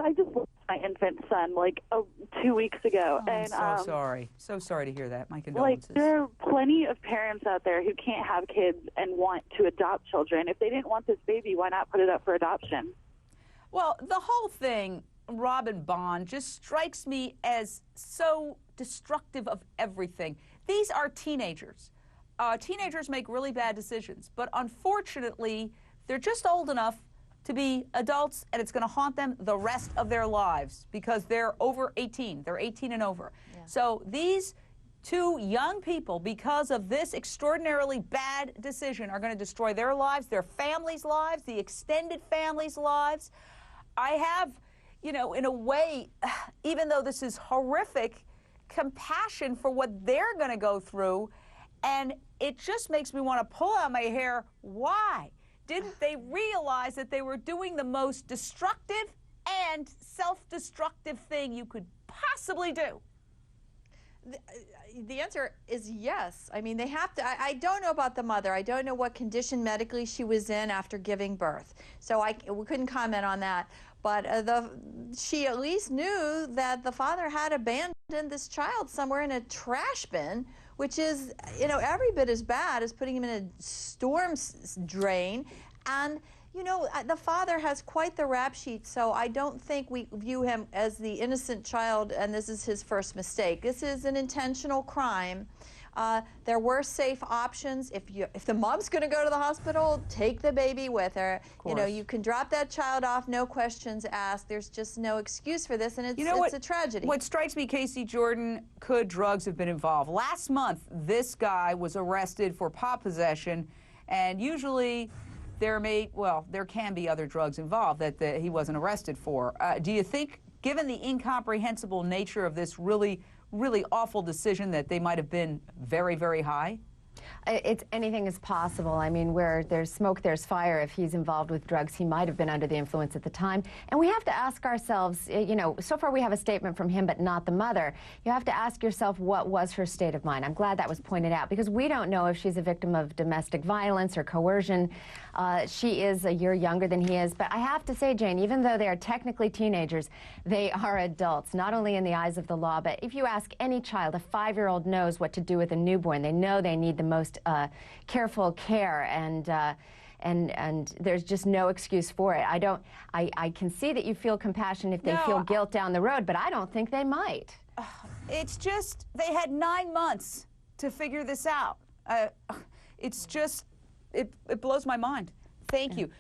I just lost my infant son like 2 weeks ago. Oh, and I'm so sorry. So sorry to hear that. My like condolences. there are plenty of parents out there who can't have kids and want to adopt children. If they didn't want this baby, why not put it up for adoption? Well, the whole thing, Robin Bond, just strikes me as so destructive of everything. These are teenagers. Teenagers make really bad decisions, but unfortunately, they're just old enough to be adults, and it's going to haunt them the rest of their lives because they're over 18. They're 18 and over. Yeah. So these two young people, because of this extraordinarily bad decision, are going to destroy their lives, their families' lives, the extended families' lives. I have, you know, in a way, even though this is horrific, compassion for what they're going to go through, and it just makes me want to pull out my hair. Why? Didn't they realize that they were doing the most destructive and self-destructive thing you could possibly do? The answer is yes. I mean, they have to. I don't know about the mother. I don't know what condition medically she was in after giving birth. So we couldn't comment on that. But she at least knew that the father had abandoned this child somewhere in a trash bin, which is, you know, every bit as bad as putting him in a storm drain. And, you know, the father has quite the rap sheet, so I don't think we view him as the innocent child and this is his first mistake. This is an intentional crime. There were safe options. If the mom's going to go to the hospital, take the baby with her. You know, you can drop that child off, no questions asked. There's just no excuse for this, and it's a tragedy. What strikes me, Casey Jordan, could drugs have been involved? Last month, this guy was arrested for pot possession, and usually there can be other drugs involved that he wasn't arrested for. Do you think, given the incomprehensible nature of this really awful decision, that they might have been very, very high? Anything is possible. I mean, where there's smoke, there's fire. If he's involved with drugs, he might have been under the influence at the time. And we have to ask ourselves, you know, so far we have a statement from him, but not the mother. You have to ask yourself, what was her state of mind? I'm glad that was pointed out, because we don't know if she's a victim of domestic violence or coercion. She is a year younger than he is. But I have to say, Jane, even though they are technically teenagers, they are adults, not only in the eyes of the law, but if you ask any child, a 5-year-old knows what to do with a newborn. They know they need the most careful care, and there's just no excuse for it. I can see that you feel compassion if they feel guilt down the road, but I don't think they might. It's just, they had 9 months to figure this out. It's just, it blows my mind. Thank you.